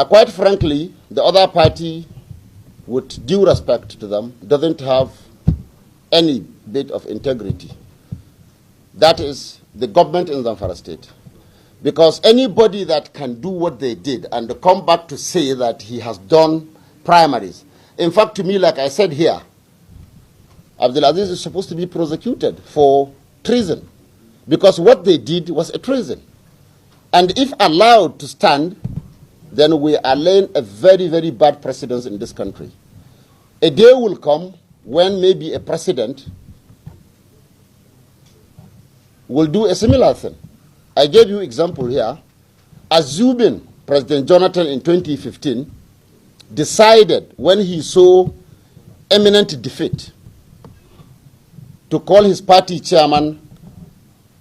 Quite frankly, the other party, with due respect to them, doesn't have any bit of integrity. That is the government in Zamfara state. Because anybody that can do what they did and come back to say that he has done primaries. In fact, to me, like I said here, Abdulaziz is supposed to be prosecuted for treason. Because what they did was a treason. And if allowed to stand, then we are laying a very, very bad precedence in this country. A day will come when maybe a president will do a similar thing. I gave you example here. Assuming President Jonathan in 2015 decided when he saw imminent defeat to call his party chairman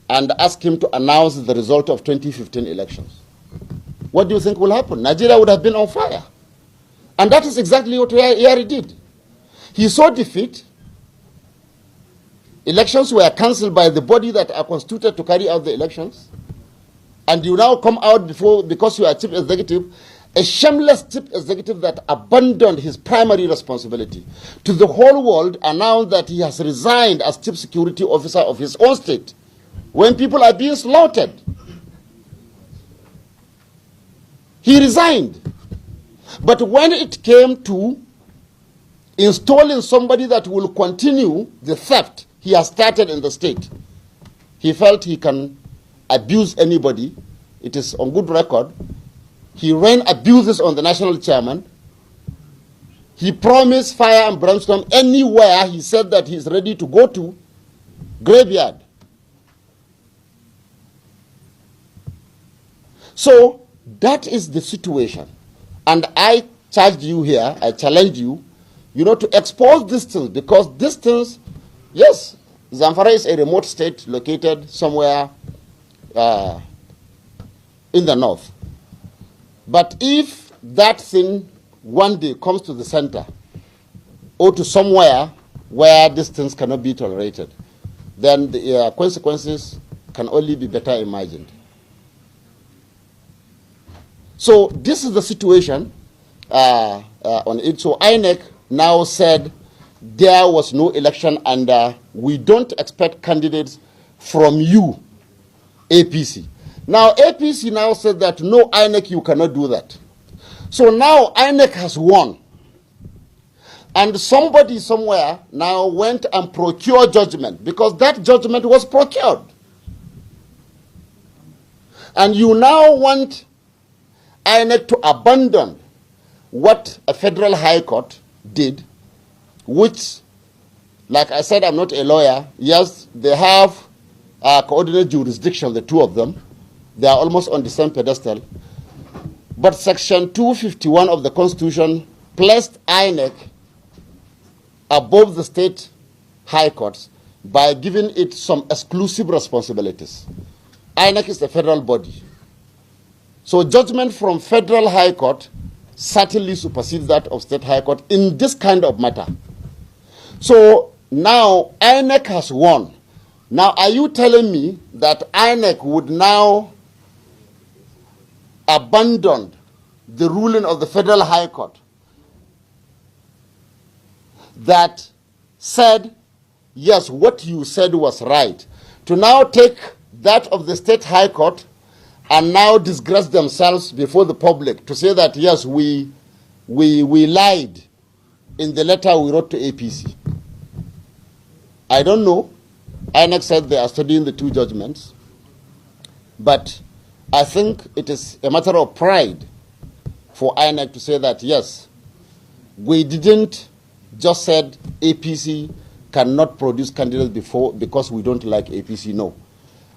and ask him to announce the result of 2015 elections. What do you think will happen? Nigeria would have been on fire. And that is exactly what Yari did. He saw defeat. Elections were cancelled by the body that are constituted to carry out the elections. And you now come out because you are chief executive, a shameless chief executive that abandoned his primary responsibility to the whole world, announced that he has resigned as chief security officer of his own state when people are being slaughtered. He resigned. But when it came to installing somebody that will continue the theft he has started in the state, he felt he can abuse anybody. It is on good record. He ran abuses on the national chairman. He promised fire and brimstone anywhere he said that he is ready to go to. Graveyard. So that is the situation. And I charge you here, I challenge you, to expose these things, because these things, yes, Zamfara is a remote state located somewhere in the north. But if that thing one day comes to the center or to somewhere where these things cannot be tolerated, then the consequences can only be better imagined. So this is the situation on it. So INEC now said there was no election and we don't expect candidates from you, APC. Now APC now said that no, INEC, you cannot do that. So now INEC has won. And somebody somewhere now went and procured judgment, because that judgment was procured. And you now want INEC to abandon what a federal high court did, which, like I said, I'm not a lawyer. Yes, they have coordinate jurisdiction, the two of them. They are almost on the same pedestal. But Section 251 of the Constitution placed INEC above the state high courts by giving it some exclusive responsibilities. INEC is a federal body. So judgment from federal high court certainly supersedes that of state high court in this kind of matter. So now INEC has won. Now are you telling me that INEC would now abandon the ruling of the federal high court that said, yes, what you said was right, to now take that of the state high court and now disgrace themselves before the public to say that, yes, we lied in the letter we wrote to APC? I don't know. INEC said they are studying the two judgments. But I think it is a matter of pride for INEC to say that, yes, we didn't just said APC cannot produce candidates before because we don't like APC. No.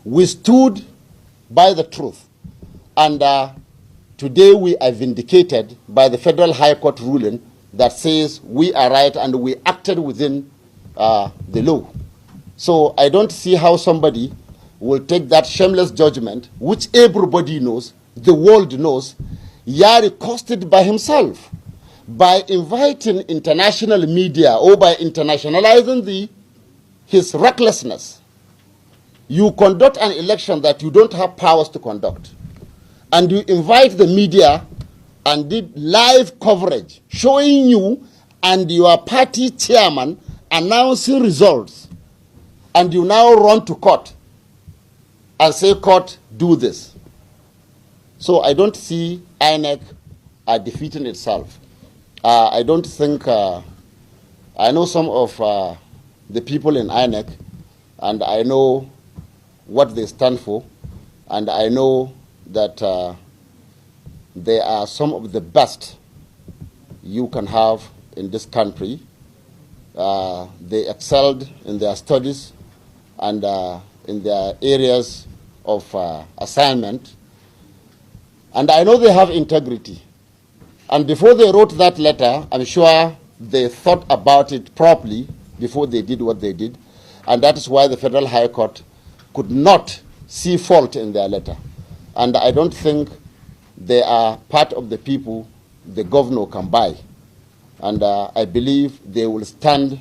We stood by the truth. And today we are vindicated by the federal high court ruling that says we are right and we acted within the law. So I don't see how somebody will take that shameless judgment, which everybody knows, the world knows. Yari caused it by himself, by inviting international media or by internationalizing his recklessness. You conduct an election that you don't have powers to conduct, and you invite the media and did live coverage showing you and your party chairman announcing results, and you now run to court and say, court, do this. So I don't see INEC defeating itself. I don't think, I know some of the people in INEC, and I know what they stand for, and I know that they are some of the best you can have in this country. They excelled in their studies and in their areas of assignment. And I know they have integrity. And before they wrote that letter, I'm sure they thought about it properly before they did what they did. And that is why the Federal High Court could not see fault in their letter. And I don't think they are part of the people the governor can buy. And I believe they will stand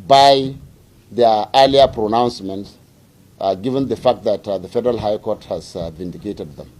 by their earlier pronouncements, given the fact that the Federal High Court has vindicated them.